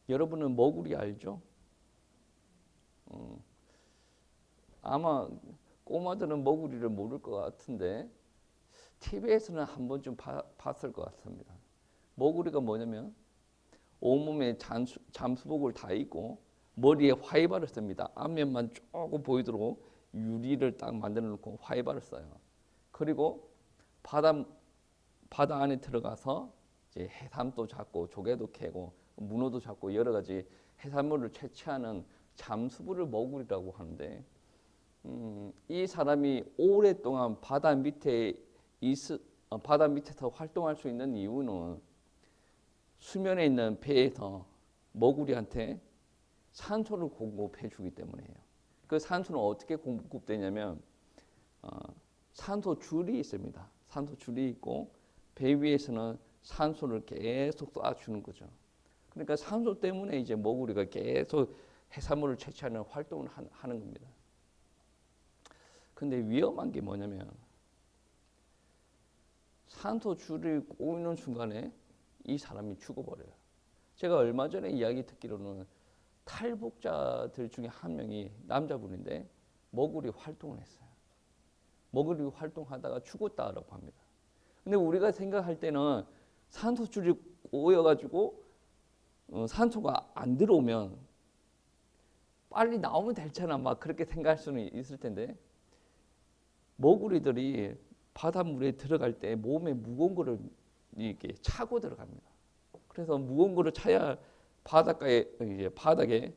여러분은 머구리 알죠? 아마 꼬마들은 머구리를 모를 것 같은데 TV에서는 한 번쯤 봤을 것 같습니다. 머구리가 뭐냐면 온몸에 잠수복을 다 입고 머리에 화이발을 씁니다. 앞면만 조금 보이도록 유리를 딱 만들어 놓고 화이발을 써요. 그리고 바다 안에 들어가서 이제 해삼도 잡고 조개도 캐고 문어도 잡고 여러 가지 해산물을 채취하는 잠수부를 머구리라고 하는데 이 사람이 오랫동안 바다 밑에서 활동할 수 있는 이유는 수면에 있는 배에서 머구리한테 산소를 공급해 주기 때문이에요. 그 산소는 어떻게 공급되냐면 산소 줄이 있습니다. 산소 줄이 있고 배 위에서는 산소를 계속 쏴주는 거죠. 그러니까 산소 때문에 이제 머구리가 계속 해산물을 채취하는 활동을 하는 겁니다. 근데 위험한 게 뭐냐면 산소 줄이 꼬이는 순간에 이 사람이 죽어버려요. 제가 얼마 전에 이야기 듣기로는 탈북자들 중에 한 명이 남자분인데 머구리 활동을 했어요. 머구리 활동하다가 죽었다라고 합니다. 근데 우리가 생각할 때는 산소 줄이 꼬여가지고 산소가 안 들어오면 빨리 나오면 되잖아 막 그렇게 생각할 수는 있을 텐데 머구리들이 바닷물에 들어갈 때 몸에 무거운 거를 이렇게 차고 들어갑니다. 그래서 무거운 거를 차야 바닷가에 이제 바닥에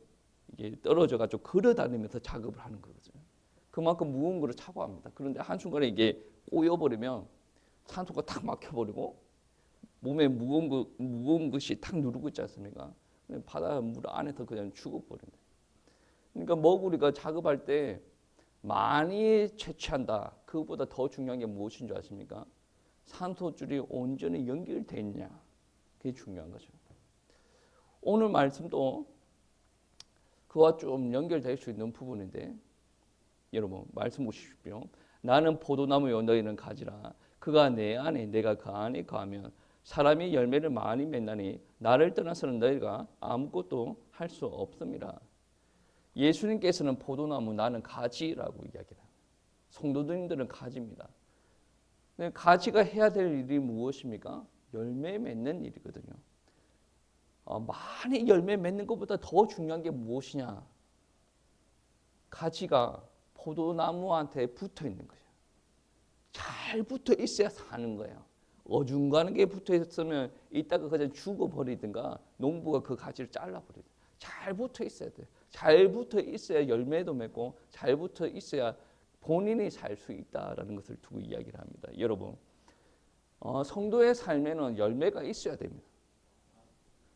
이게 떨어져 가지고 걸어 다니면서 작업을 하는 거거든요. 그만큼 무거운 거를 차고 합니다. 그런데 한순간에 이게 꼬여 버리면 산소가 탁 막혀 버리고 몸에 무거운 것이 탁 누르고 있지 않습니까? 바닷물 안에서 그냥 죽어 버린다. 그러니까 머구리가 작업할 때 많이 채취한다. 그것보다 더 중요한 게 무엇인 줄 아십니까? 산소줄이 온전히 연결되어 있냐. 그게 중요한 거죠. 오늘 말씀도 그와 좀 연결될 수 있는 부분인데 여러분 말씀 보십시오. 나는 포도나무요 너희는 가지라. 그가 내 안에 내가 그 안에 거하면 사람이 열매를 많이 맺나니 나를 떠나서는 너희가 아무것도 할 수 없습니다. 예수님께서는 포도나무 나는 가지라고 이야기해요. 성도님들은 가지입니다. 가지가 해야 될 일이 무엇입니까? 열매 맺는 일이거든요. 많이 열매 맺는 것보다 더 중요한 게 무엇이냐? 가지가 포도나무한테 붙어 있는 거예요. 잘 붙어 있어야 사는 거예요. 어중간하게 붙어 있으면 이따가 그냥 죽어버리든가 농부가 그 가지를 잘라버리든가. 잘 붙어 있어야 돼요. 잘 붙어 있어야 열매도 맺고 잘 붙어 있어야 본인이 살 수 있다라는 것을 두고 이야기를 합니다. 여러분, 성도의 삶에는 열매가 있어야 됩니다.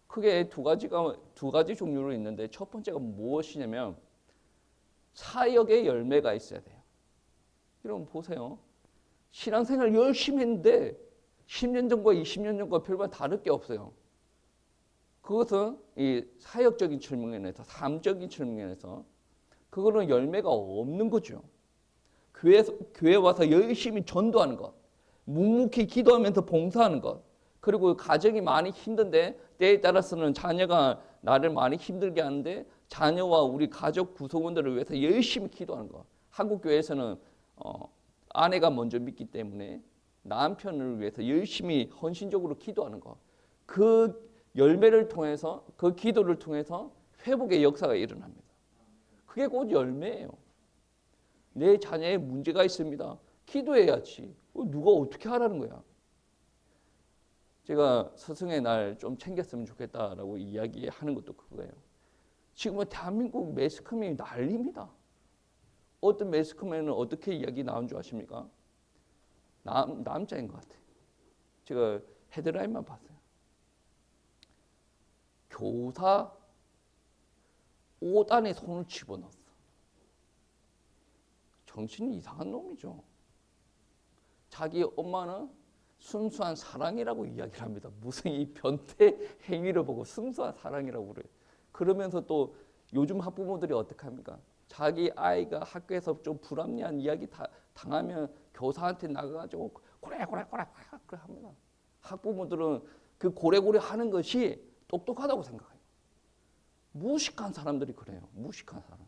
크게 두 가지 종류로 있는데 첫 번째가 무엇이냐면 사역의 열매가 있어야 돼요. 여러분 보세요. 신앙생활 열심히 했는데 10년 전과 20년 전과 별반 다를 게 없어요. 그것은 이 사역적인 측면에서 삶적인 측면에서 그거는 열매가 없는 거죠. 교회 와서 열심히 전도하는 것, 묵묵히 기도하면서 봉사하는 것, 그리고 가정이 많이 힘든데 때에 따라서는 자녀가 나를 많이 힘들게 하는데 자녀와 우리 가족 구성원들을 위해서 열심히 기도하는 것. 한국 교회에서는 아내가 먼저 믿기 때문에 남편을 위해서 열심히 헌신적으로 기도하는 것. 그 열매를 통해서 그 기도를 통해서 회복의 역사가 일어납니다. 그게 곧 열매예요. 내 자녀에 문제가 있습니다. 기도해야지. 누가 어떻게 하라는 거야. 제가 스승의 날 좀 챙겼으면 좋겠다라고 이야기하는 것도 그거예요. 지금은 대한민국 매스컴이 난립니다. 어떤 매스컴에는 어떻게 이야기 나온 줄 아십니까? 남자인 것 같아요. 제가 헤드라인만 봤어요. 교사 5단에 손을 집어넣었어. 정신이 이상한 놈이죠. 자기 엄마는 순수한 사랑이라고 이야기를 합니다. 무슨 이 변태 행위를 보고 순수한 사랑이라고 그래요. 그러면서 또 요즘 학부모들이 어떻게 합니까? 자기 아이가 학교에서 좀 불합리한 이야기 당하면 교사한테 나가가지고 고래고래 합니다. 학부모들은 그 고래고래 하는 것이 똑똑하다고 생각해요. 무식한 사람들이 그래요. 무식한 사람들.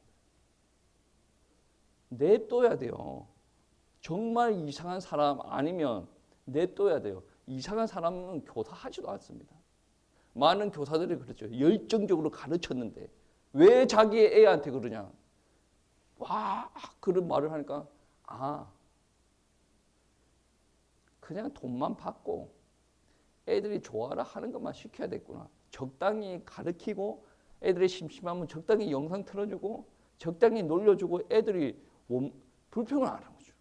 냅둬야 돼요. 정말 이상한 사람 아니면 냅둬야 돼요. 이상한 사람은 교사하지도 않습니다. 많은 교사들이 그렇죠. 열정적으로 가르쳤는데 왜 자기 애한테 그러냐. 와, 그런 말을 하니까 그냥 돈만 받고 애들이 좋아라 하는 것만 시켜야 됐구나. 적당히 가르치고 애들이 심심하면 적당히 영상 틀어주고 적당히 놀려주고 애들이 불평을 안 하는 거죠.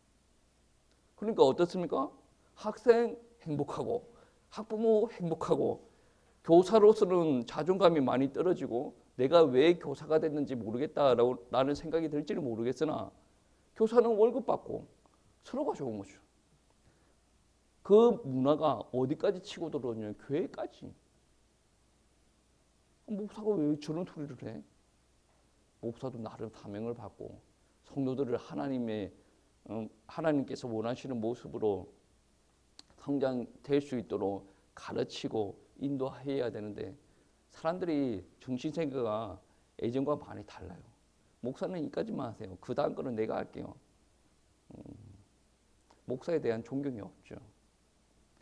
그러니까 어떻습니까? 학생 행복하고 학부모 행복하고 교사로서는 자존감이 많이 떨어지고 내가 왜 교사가 됐는지 모르겠다라는 생각이 들지는 모르겠으나 교사는 월급 받고 서로가 좋은 거죠. 그 문화가 어디까지 치고 들어오냐면 교회까지. 목사가 왜 저런 소리를 해? 목사도 나름 사명을 받고 성도들을 하나님께서 원하시는 모습으로 성장될 수 있도록 가르치고 인도해야 되는데 사람들이 정신세계가 예전과 많이 달라요. 목사는 이까지만 하세요. 그 다음 거는 내가 할게요. 목사에 대한 존경이 없죠.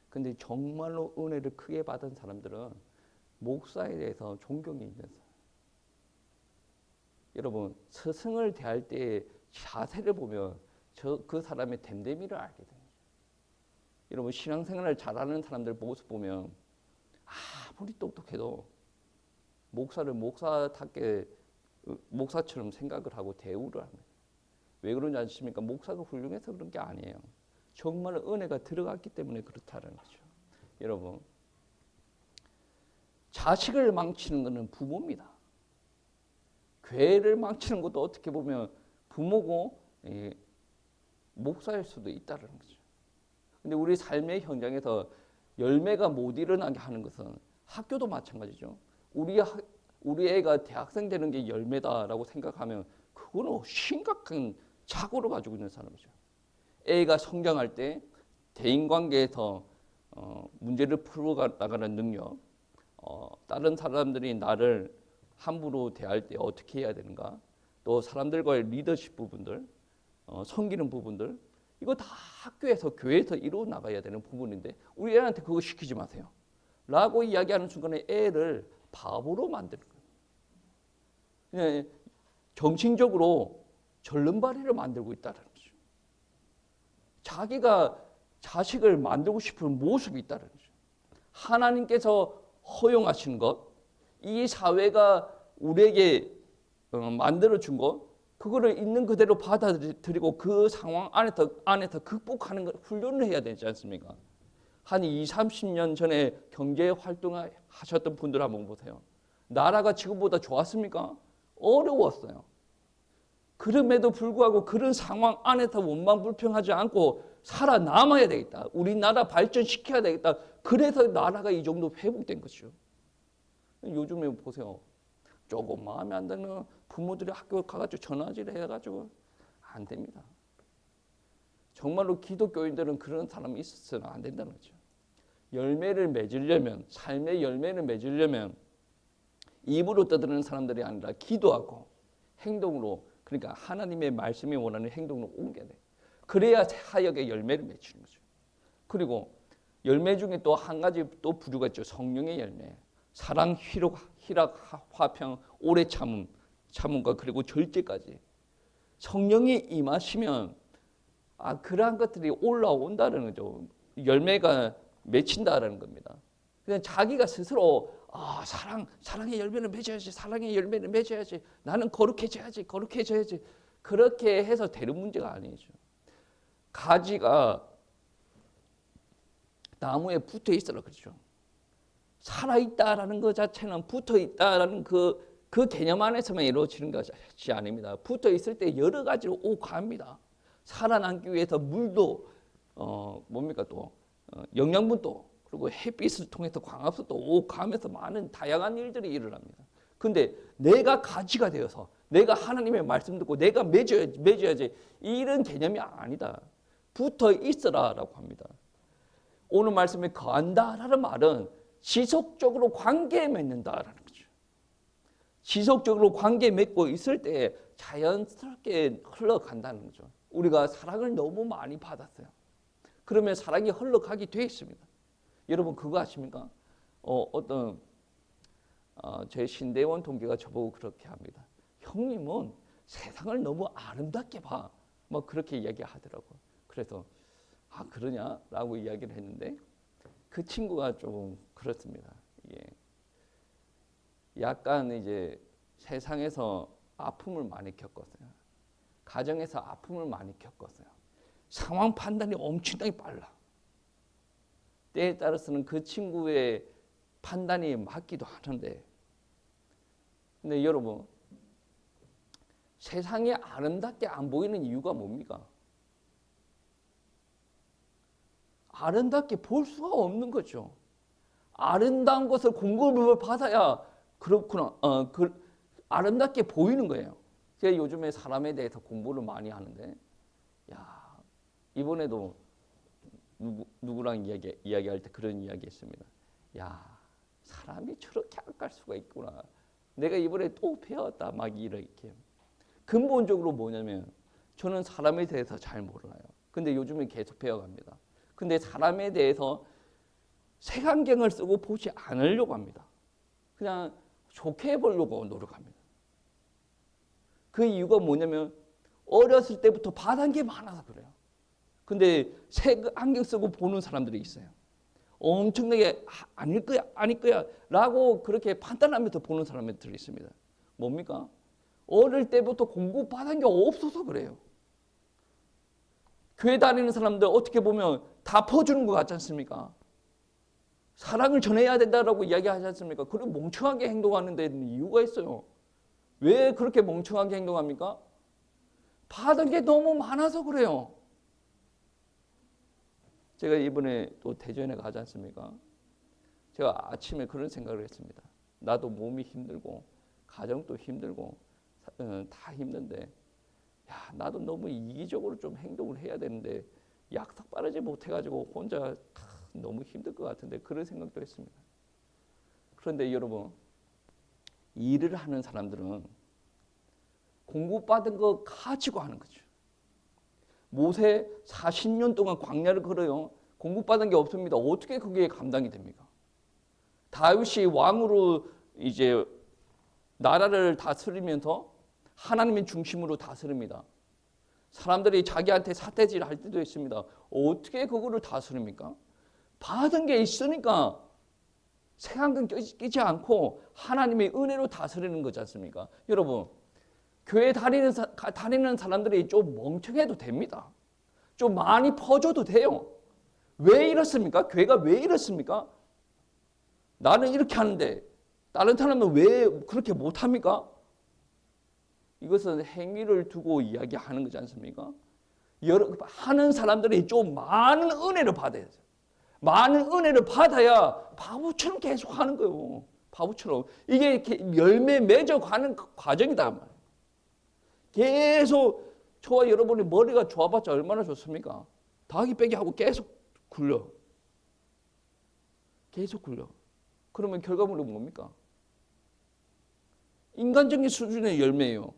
근데 정말로 은혜를 크게 받은 사람들은 목사에 대해서 존경이 있는 사람. 여러분 스승을 대할 때의 자세를 보면 그 사람의 됨됨이를 알게 됩니다. 여러분 신앙생활을 잘하는 사람들 모습 보면 아무리 똑똑해도 목사를 목사답게 목사처럼 생각을 하고 대우를 합니다. 왜 그런지 아십니까? 목사가 훌륭해서 그런 게 아니에요. 정말 은혜가 들어갔기 때문에 그렇다는 거죠. 여러분 자식을 망치는 것은 부모입니다. 교회를 망치는 것도 어떻게 보면 부모고 목사일 수도 있다는 거죠. 근데 우리 삶의 현장에서 열매가 못 일어나게 하는 것은 학교도 마찬가지죠. 우리 애가 대학생 되는 게 열매다라고 생각하면 그거는 심각한 착오를 가지고 있는 사람이죠. 애가 성장할 때 대인관계에서 문제를 풀어나가는 능력, 다른 사람들이 나를 함부로 대할 때 어떻게 해야 되는가, 또 사람들과의 리더십 부분들, 섬기는 부분들, 이거 다 학교에서 교회에서 이루어 나가야 되는 부분인데 우리 애한테 그거 시키지 마세요 라고 이야기하는 순간에 애를 바보로 만드는 거예요. 그냥 정신적으로 절름발이를 만들고 있다는 거죠. 자기가 자식을 만들고 싶은 모습이 있다는 거죠. 하나님께서 허용하신 것, 이 사회가 우리에게 만들어준 것, 그거를 있는 그대로 받아들이고 그 상황 안에서 극복하는 걸 훈련을 해야 되지 않습니까? 한 20, 30년 전에 경제 활동을 하셨던 분들 한번 보세요. 나라가 지금보다 좋았습니까? 어려웠어요. 그럼에도 불구하고 그런 상황 안에서 원망불평하지 않고 살아남아야 되겠다. 우리나라 발전시켜야 되겠다. 그래서 나라가 이 정도 회복된 것이죠. 요즘에 보세요. 조금 마음에 안 드는 부모들이 학교 가가지고 전화질 해가지고 안 됩니다. 정말로 기독교인들은 그런 사람이 있어서는 안 된다는 거죠. 열매를 맺으려면, 삶의 열매를 맺으려면 입으로 떠드는 사람들이 아니라 기도하고 행동으로, 그러니까 하나님의 말씀이 원하는 행동으로 옮겨야 돼요. 그래야 사역의 열매를 맺히는 거죠. 그리고 열매 중에 또 한 가지 또 부류가 있죠. 성령의 열매. 사랑, 희락, 화평, 오래 참음과 그리고 절제까지. 성령이 임하시면 그러한 것들이 올라온다는 거죠. 열매가 맺힌다라는 겁니다. 그냥 자기가 스스로 사랑의 열매를 맺어야지, 사랑의 열매를 맺어야지, 나는 거룩해져야지, 그렇게 해서 되는 문제가 아니죠. 가지가 나무에 붙어 있어라 그러죠. 살아있다라는 것 자체는 붙어 있다라는 그 개념 안에서만 이루어지는 것이 아닙니다. 붙어 있을 때 여러 가지로 오가합니다. 살아남기 위해서 물도 또 영양분도, 그리고 햇빛을 통해서 광합수도 오가면서 많은 다양한 일들이 일어납니다. 근데 내가 가지가 되어서 내가 하나님의 말씀 듣고 내가 맺어야지 이런 개념이 아니다. 붙어 있어라라고 합니다. 오늘 말씀에 거한다라는 말은 지속적으로 관계에 맺는다라는 거죠. 지속적으로 관계 맺고 있을 때 자연스럽게 흘러간다는 거죠. 우리가 사랑을 너무 많이 받았어요. 그러면 사랑이 흘러가게 돼 있습니다. 여러분 그거 아십니까? 제 신대원 동기가 저보고 그렇게 합니다. 형님은 세상을 너무 아름답게 봐. 뭐 그렇게 이야기하더라고요. 그래서 그러냐라고 이야기를 했는데 그 친구가 좀 그렇습니다. 예. 약간 이제 세상에서 아픔을 많이 겪었어요. 가정에서 아픔을 많이 겪었어요. 상황 판단이 엄청나게 빨라. 때에 따라서는 그 친구의 판단이 맞기도 하는데, 근데 여러분 세상이 아름답게 안 보이는 이유가 뭡니까? 아름답게 볼 수가 없는 거죠. 아름다운 것을 공급을 받아야 그렇구나. 아름답게 보이는 거예요. 제가 요즘에 사람에 대해서 공부를 많이 하는데, 이번에도 누구랑 이야기할 때 그런 이야기 했습니다. 사람이 저렇게 악할 수가 있구나. 내가 이번에 또 배웠다. 막 이렇게. 근본적으로 뭐냐면 저는 사람에 대해서 잘 몰라요. 근데 요즘에 계속 배워갑니다. 근데 사람에 대해서 색안경을 쓰고 보지 않으려고 합니다. 그냥 좋게 보려고 노력합니다. 그 이유가 뭐냐면 어렸을 때부터 받은 게 많아서 그래요. 근데 색 안경 쓰고 보는 사람들이 있어요. 엄청나게 아닐 거야 라고 그렇게 판단하면서 보는 사람들이 있습니다. 뭡니까? 어릴 때부터 공부받은 게 없어서 그래요. 교회 다니는 사람들 어떻게 보면 다 퍼주는 것 같지 않습니까? 사랑을 전해야 된다라고 이야기하지 않습니까? 그리고 멍청하게 행동하는 데는 이유가 있어요. 왜 그렇게 멍청하게 행동합니까? 받은 게 너무 많아서 그래요. 제가 이번에 또 대전에 가지 않습니까? 제가 아침에 그런 생각을 했습니다. 나도 몸이 힘들고 가정도 힘들고 다 힘든데 나도 너무 이기적으로 좀 행동을 해야 되는데 약삭 빠르지 못해가지고 혼자 너무 힘들 것 같은데 그런 생각도 했습니다. 그런데 여러분 일을 하는 사람들은 공부받은 거 가지고 하는 거죠. 모세 40년 동안 광야를 걸어요. 공부받은 게 없습니다. 어떻게 그게 감당이 됩니까? 다윗이 왕으로 이제 나라를 다스리면서 하나님의 중심으로 다스립니다. 사람들이 자기한테 사태질 할 때도 있습니다. 어떻게 그거를 다스립니까? 받은 게 있으니까 색안경 끼지 않고 하나님의 은혜로 다스리는 거지 않습니까? 여러분 교회 다니는 사람들이 좀 멍청해도 됩니다. 좀 많이 퍼줘도 돼요. 왜 이렇습니까? 교회가 왜 이렇습니까? 나는 이렇게 하는데 다른 사람은 왜 그렇게 못합니까? 이것은 행위를 두고 이야기하는 거지 않습니까? 하는 사람들이 좀 많은 은혜를 받아야 돼요. 많은 은혜를 받아야 바보처럼 계속 하는 거예요. 바보처럼. 이게 열매 맺어가는 과정이다. 계속 저와 여러분이 머리가 좋아봤자 얼마나 좋습니까? 더하기 빼기 하고 계속 굴려. 계속 굴려. 그러면 결과물은 뭡니까? 인간적인 수준의 열매예요.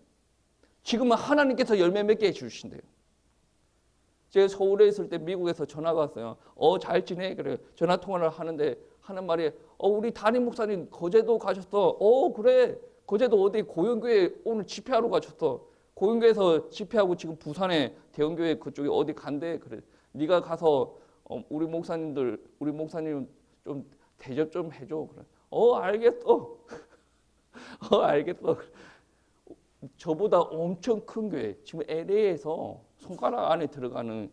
지금은 하나님께서 열매 맺게 해주신대요. 제가 서울에 있을 때 미국에서 전화가 왔어요. 잘 지내? 그래. 전화 통화를 하는데 하는 말이 우리 담임 목사님 거제도 가셨어. 그래. 거제도 어디 고영교회 오늘 집회하러 가셨어. 고영교회에서 집회하고 지금 부산에 대형교회 그쪽에 어디 간대. 그래. 네가 가서 우리 목사님 좀 대접 좀 해줘. 그래. 알겠어. 알겠어. 저보다 엄청 큰 교회, 지금 LA에서 손가락 안에 들어가는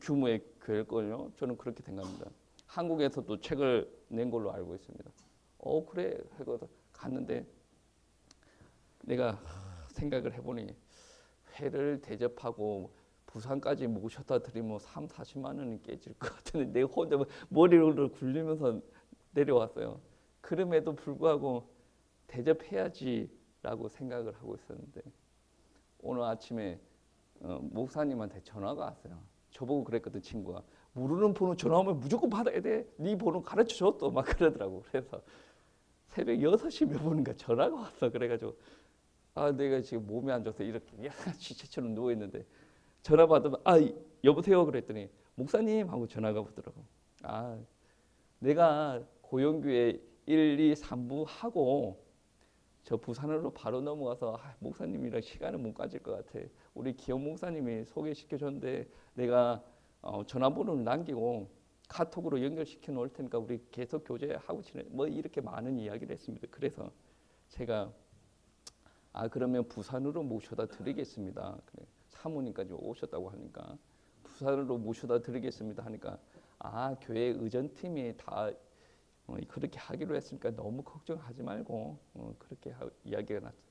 규모의 교회일걸요. 저는 그렇게 생각합니다. 한국에서도 책을 낸 걸로 알고 있습니다. 그래 하고 갔는데 내가 생각을 해보니 회를 대접하고 부산까지 모셔다 드리면 3, 40만 원이 깨질 것 같은데 내가 혼자 머리를 굴리면서 내려왔어요. 그럼에도 불구하고 대접해야지라고 생각을 하고 있었는데 오늘 아침에 목사님한테 전화가 왔어요. 저보고 그랬거든. 친구가 모르는 번호 전화 오면 무조건 받아야 돼. 네 번호 가르쳐줬어 막 그러더라고. 그래서 새벽 6시 몇 분인가 전화가 왔어. 그래가지고 내가 지금 몸이 안 좋아서 이렇게 지체처럼 누워 있는데 전화 받으면 여보세요 그랬더니 목사님 하고 전화가 오더라고. 내가 고영교회 1, 2, 3부 하고 저 부산으로 바로 넘어가서 목사님이랑 시간을 못 가질 것 같아. 우리 기영 목사님이 소개시켜 줬는데 내가 전화번호를 남기고 카톡으로 연결시켜 놓을 테니까 우리 계속 교제하고 지내. 뭐 이렇게 많은 이야기를 했습니다. 그래서 제가 그러면 부산으로 모셔다 드리겠습니다. 그래. 사모님까지 오셨다고 하니까 부산으로 모셔다 드리겠습니다 하니까 교회 의전팀이 다 그렇게 하기로 했으니까 너무 걱정하지 말고 그렇게 이야기가 났어요.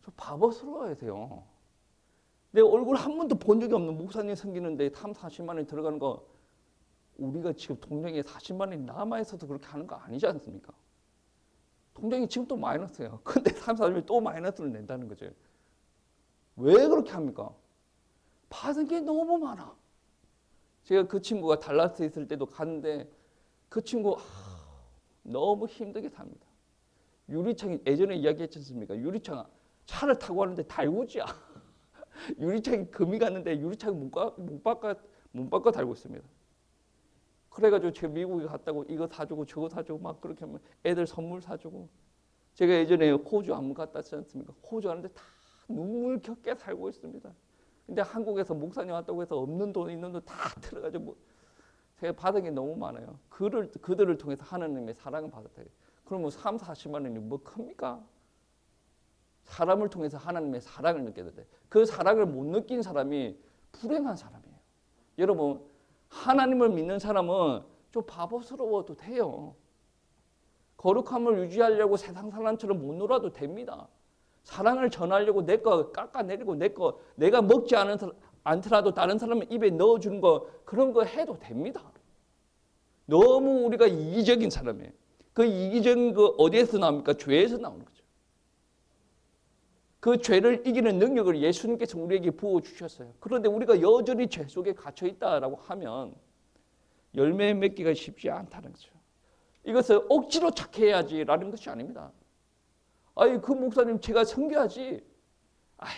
좀 바보스러워야 돼요. 내 얼굴 한 번도 본 적이 없는 목사님 생기는데 40만 원이 들어가는 거 우리가 지금 통장에 40만 원이 남아있어서 그렇게 하는 거 아니지 않습니까? 통장이 지금 또 마이너스예요. 근데 40만원이 또 마이너스를 낸다는 거죠. 왜 그렇게 합니까? 받은 게 너무 많아. 제가 그 친구가 달라스에 있을 때도 갔는데 그 친구 너무 힘들게 삽니다. 유리창이 예전에 이야기했지 않습니까? 유리창 차를 타고 가는데 달구지야. 유리창이 금이 갔는데 유리창 못 바꿔 달고 있습니다. 그래가지고 제가 미국에 갔다고 이거 사주고 저거 사주고 막 그렇게 하면 애들 선물 사주고 제가 예전에 호주 한번 갔다 왔지 않습니까? 호주 가는데 다 눈물 겪게 살고 있습니다. 근데 한국에서 목사님 왔다고 해서 없는 돈 있는 돈 다 들어가지고 제가 받은 게 너무 많아요. 그들을 통해서 하나님의 사랑을 받았다. 그러면 3, 40만 원이 뭐 큽니까? 사람을 통해서 하나님의 사랑을 느껴야 돼. 그 사랑을 못 느낀 사람이 불행한 사람이에요. 여러분 하나님을 믿는 사람은 좀 바보스러워도 돼요. 거룩함을 유지하려고 세상 사람처럼 못 놀아도 됩니다. 사랑을 전하려고 내 거 깎아내리고 내가 먹지 않더라도 다른 사람의 입에 넣어주는 거 그런 거 해도 됩니다. 너무 우리가 이기적인 사람이에요. 그 이기적인 거 어디에서 나옵니까? 죄에서 나오는 거죠. 그 죄를 이기는 능력을 예수님께서 우리에게 부어주셨어요. 그런데 우리가 여전히 죄 속에 갇혀있다라고 하면 열매 맺기가 쉽지 않다는 거죠. 이것을 억지로 착해야지라는 것이 아닙니다. 그 목사님 제가 섬겨야지.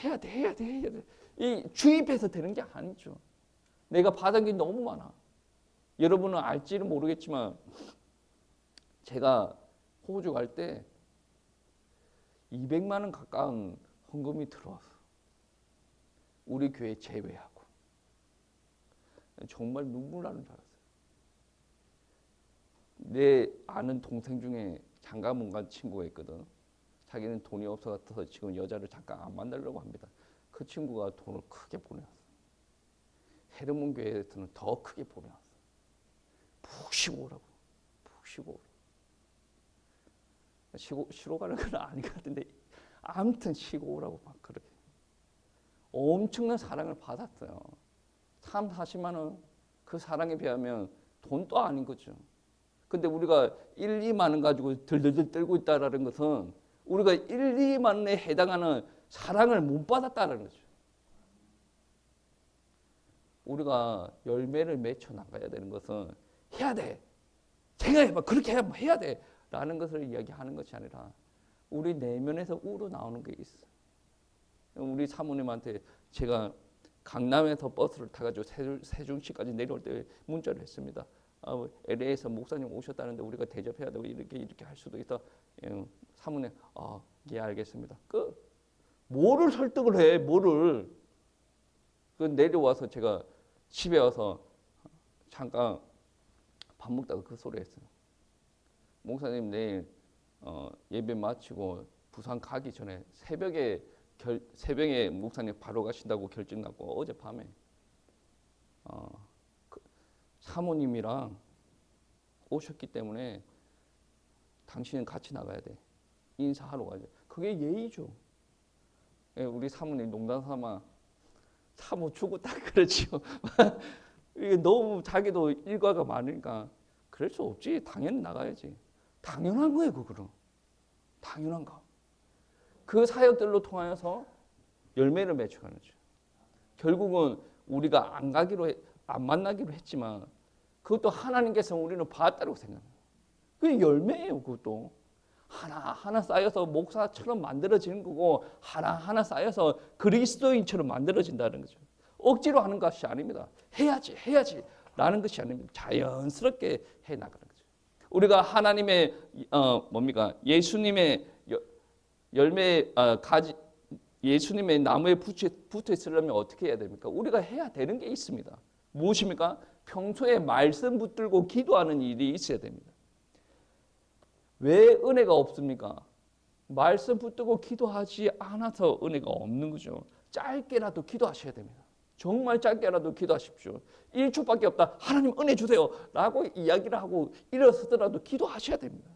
해야 돼. 이 주입해서 되는 게 아니죠. 내가 받은 게 너무 많아. 여러분은 알지는 모르겠지만 제가 호주 갈 때 200만 원 가까운 헌금이 들어왔어. 우리 교회 제외하고. 정말 눈물 나는 줄 알았어요. 내 아는 동생 중에 장가문 간 친구가 있거든. 자기는 돈이 없어 같아서 지금 여자를 잠깐 안 만나려고 합니다. 그 친구가 돈을 크게 보내왔어. 헤르몬 교회에서는 더 크게 보내왔어. 푹 쉬고 오라고. 푹 쉬고 오라고. 쉬러 가는 건 아닌 것 같은데 아무튼 쉬고 오라고 막 그렇게. 엄청난 사랑을 받았어요. 3, 40만 원 그 사랑에 비하면 돈도 아닌 거죠. 근데 우리가 1, 2만 원 가지고 들들들 떨고 있다는 것은 우리가 1, 2만 원에 해당하는 사랑을 못 받았다는 거죠. 우리가 열매를 맺혀 나가야 되는 것은 해야 돼. 생각해봐. 그렇게 해야 돼. 라는 것을 이야기하는 것이 아니라 우리 내면에서 우러나오는 게 있어. 우리 사모님한테 제가 강남에서 버스를 타가지고 세종시까지 내려올 때 문자를 했습니다. LA에서 목사님 오셨다는데 우리가 대접해야 되고 이렇게 할 수도 있다. 사모님, 예, 알겠습니다. 뭐를 설득을 해, 뭐를. 내려와서 제가 집에 와서 잠깐 밥 먹다가 그 소리 했어요. 목사님 내일 예배 마치고 부산 가기 전에 새벽에 목사님 바로 가신다고 결정 났고 어젯밤에 사모님이랑 오셨기 때문에 당신은 같이 나가야 돼. 인사하러 가야 돼. 그게 예의죠. 우리 사모님 농담 삼아 사모 죽었다 그러지요. 이게 너무 자기도 일과가 많으니까 그럴 수 없지. 당연히 나가야지. 당연한 거예요, 그거는. 당연한 거. 그 사역들로 통하여서 열매를 맺혀가는 거죠. 결국은 우리가 안 만나기로 했지만 그것도 하나님께서 우리는 봤다고 생각해요. 그게 열매예요, 그것도. 하나하나 쌓여서 목사처럼 만들어지는 거고 하나하나 쌓여서 그리스도인처럼 만들어진다는 거죠. 억지로 하는 것이 아닙니다. 해야지 라는 것이 아닙니다. 자연스럽게 해나가는 거죠. 우리가 하나님의 예수님의 열매 가지 예수님의 나무에 붙어 있으려면 어떻게 해야 됩니까? 우리가 해야 되는 게 있습니다. 무엇입니까? 평소에 말씀 붙들고 기도하는 일이 있어야 됩니다. 왜 은혜가 없습니까? 말씀 붙들고 기도하지 않아서 은혜가 없는 거죠. 짧게라도 기도하셔야 됩니다. 정말 짧게라도 기도하십시오. 1초밖에 없다. 하나님 은혜 주세요. 라고 이야기를 하고 일어서더라도 기도하셔야 됩니다.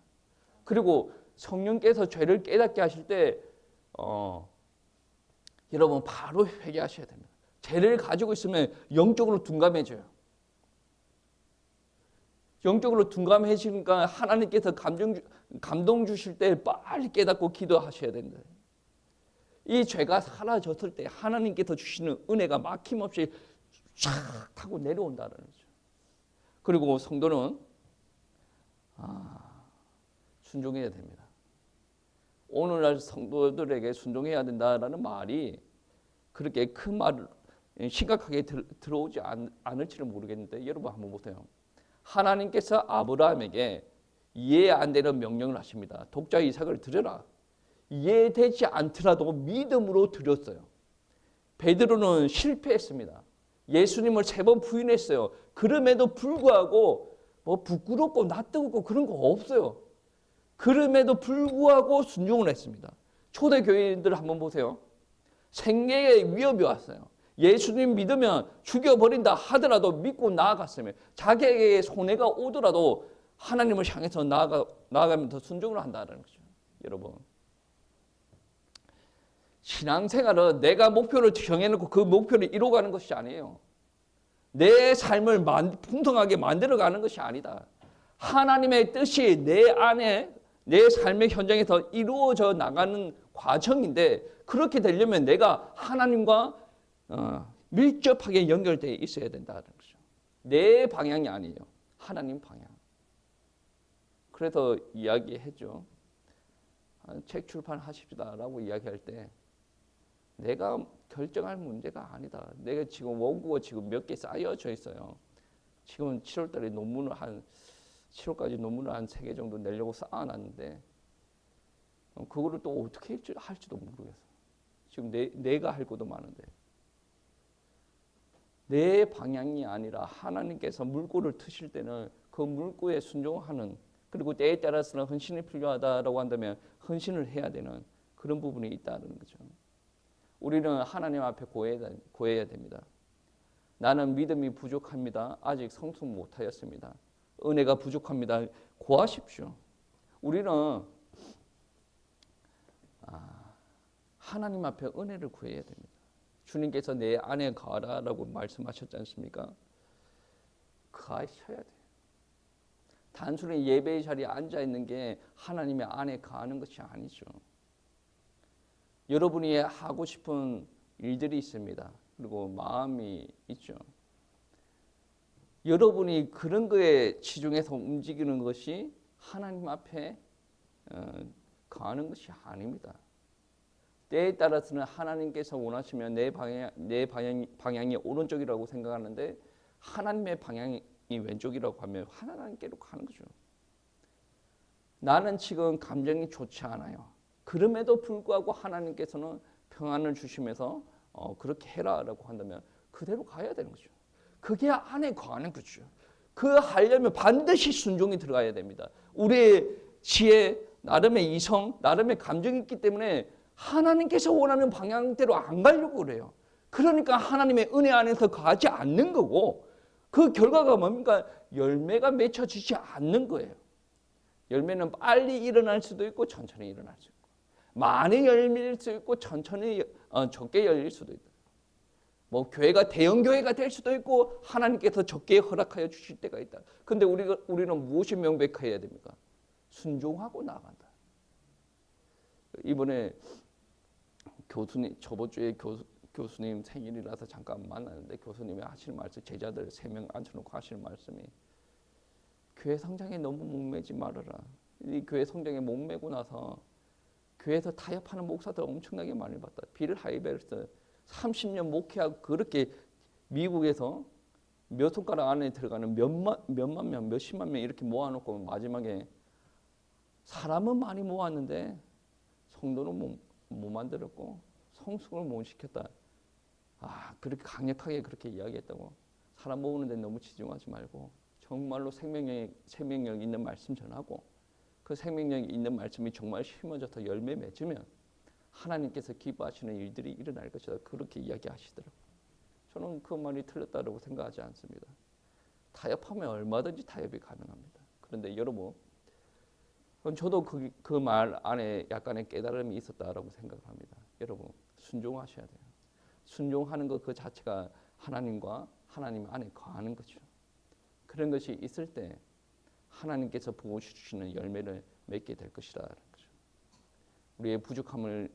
그리고 성령께서 죄를 깨닫게 하실 때 여러분 바로 회개하셔야 됩니다. 죄를 가지고 있으면 영적으로 둔감해져요. 영적으로 둔감해지니까 하나님께서 감동 주실 때 빨리 깨닫고 기도하셔야 된다. 이 죄가 사라졌을 때 하나님께서 주시는 은혜가 막힘없이 쫙 타고 내려온다는 거죠. 그리고 성도는 순종해야 됩니다. 오늘날 성도들에게 순종해야 된다라는 말이 그렇게 큰 말을 심각하게 들어오지 않을지는 모르겠는데 여러분 한번 보세요. 하나님께서 아브라함에게 이해 안 되는 명령을 하십니다. 독자 이삭을 드려라. 이해되지 않더라도 믿음으로 드렸어요. 베드로는 실패했습니다. 예수님을 3번 부인했어요. 그럼에도 불구하고 부끄럽고 낯뜨겁고 그런 거 없어요. 그럼에도 불구하고 순종을 했습니다. 초대교인들 한번 보세요. 생계의 위협이 왔어요. 예수님 믿으면 죽여버린다 하더라도 믿고 나아갔으면 자기에게 손해가 오더라도 하나님을 향해서 나아가면서 순종을 한다는 거죠. 여러분, 신앙생활은 내가 목표를 정해놓고 그 목표를 이루어가는 것이 아니에요. 내 삶을 풍성하게 만들어가는 것이 아니다. 하나님의 뜻이 내 안에 내 삶의 현장에서 이루어져 나가는 과정인데 그렇게 되려면 내가 하나님과 밀접하게 연결되어 있어야 된다는 거죠. 내 방향이 아니에요. 하나님 방향. 그래서 이야기했죠. 책 출판하십시다라고 이야기할 때 내가 결정할 문제가 아니다. 내가 지금 원고가 지금 몇 개 쌓여져 있어요. 지금 7월달에 논문을 7월까지 논문을 한 3개 정도 내려고 쌓아놨는데 그거를 또 어떻게 할지도 모르겠어. 지금 내가 할 것도 많은데 내 방향이 아니라 하나님께서 물꼬를 트실 때는 그 물꼬에 순종하는 그리고 때에 따라서는 헌신이 필요하다라고 한다면 헌신을 해야 되는 그런 부분이 있다는 거죠. 우리는 하나님 앞에 고해야 됩니다. 나는 믿음이 부족합니다. 아직 성숙 못하였습니다. 은혜가 부족합니다. 고하십시오. 우리는 하나님 앞에 은혜를 구해야 됩니다. 주님께서 내 안에 거하라라고 말씀하셨지 않습니까? 거하셔야 돼요. 단순히 예배의 자리에 앉아있는 게 하나님의 안에 거하는 것이 아니죠. 여러분이 하고 싶은 일들이 있습니다. 그리고 마음이 있죠. 여러분이 그런 거에 치중해서 움직이는 것이 하나님 앞에 거하는 것이 아닙니다. 때에 따라서는 하나님께서 원하시면 내 방향이 오른쪽이라고 생각하는데 하나님의 방향이 왼쪽이라고 하면 하나님께로 가는 거죠. 나는 지금 감정이 좋지 않아요. 그럼에도 불구하고 하나님께서는 평안을 주시면서 그렇게 해라라고 한다면 그대로 가야 되는 거죠. 그게 안에 거하는 거죠. 그 하려면 반드시 순종이 들어가야 됩니다. 우리의 지혜, 나름의 이성, 나름의 감정이 있기 때문에 하나님께서 원하는 방향대로 안 가려고 그래요. 그러니까 하나님의 은혜 안에서 거하지 않는 거고 그 결과가 뭡니까? 열매가 맺혀지지 않는 거예요. 열매는 빨리 일어날 수도 있고 천천히 일어날 수 있고 많이 열릴 수 있고 천천히 적게 열릴 수도 있다. 교회가 대형 교회가 될 수도 있고 하나님께서 적게 허락하여 주실 때가 있다. 근데 우리는 무엇이 명백해야 됩니까? 순종하고 나간다. 이번에 저번 주에 교수님 생일이라서 잠깐 만났는데 교수님이 하시는 말씀, 제자들 3명 앉혀놓고 하시는 말씀이 교회 성장에 너무 목매지 말아라. 이 교회 성장에 목매고 나서 교회에서 타협하는 목사들 엄청나게 많이 봤다. 빌 하이벨스 30년 목회하고 그렇게 미국에서 몇 손가락 안에 들어가는 몇만 명, 몇십만 명 이렇게 모아놓고 마지막에 사람은 많이 모았는데 성도는 못 만들었고 성숙을 못 시켰다. 그렇게 강력하게 그렇게 이야기했다고. 사람 모으는 데 너무 치중하지 말고 정말로 생명력 있는 말씀 전하고 그 생명력 있는 말씀이 정말 심어져서 열매 맺으면 하나님께서 기뻐하시는 일들이 일어날 것이다. 그렇게 이야기하시더라고요. 저는 그 말이 틀렸다고 생각하지 않습니다. 타협하면 얼마든지 타협이 가능합니다. 그런데 여러분, 저도 그 말 안에 약간의 깨달음이 있었다라고 생각을 합니다. 여러분, 순종하셔야 돼요. 순종하는 것 그 자체가 하나님과 하나님 안에 거하는 거죠. 그런 것이 있을 때 하나님께서 부어주시는 열매를 맺게 될 것이라는 거죠. 우리의 부족함을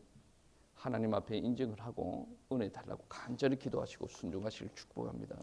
하나님 앞에 인정을 하고 은혜 달라고 간절히 기도하시고 순종하시길 축복합니다.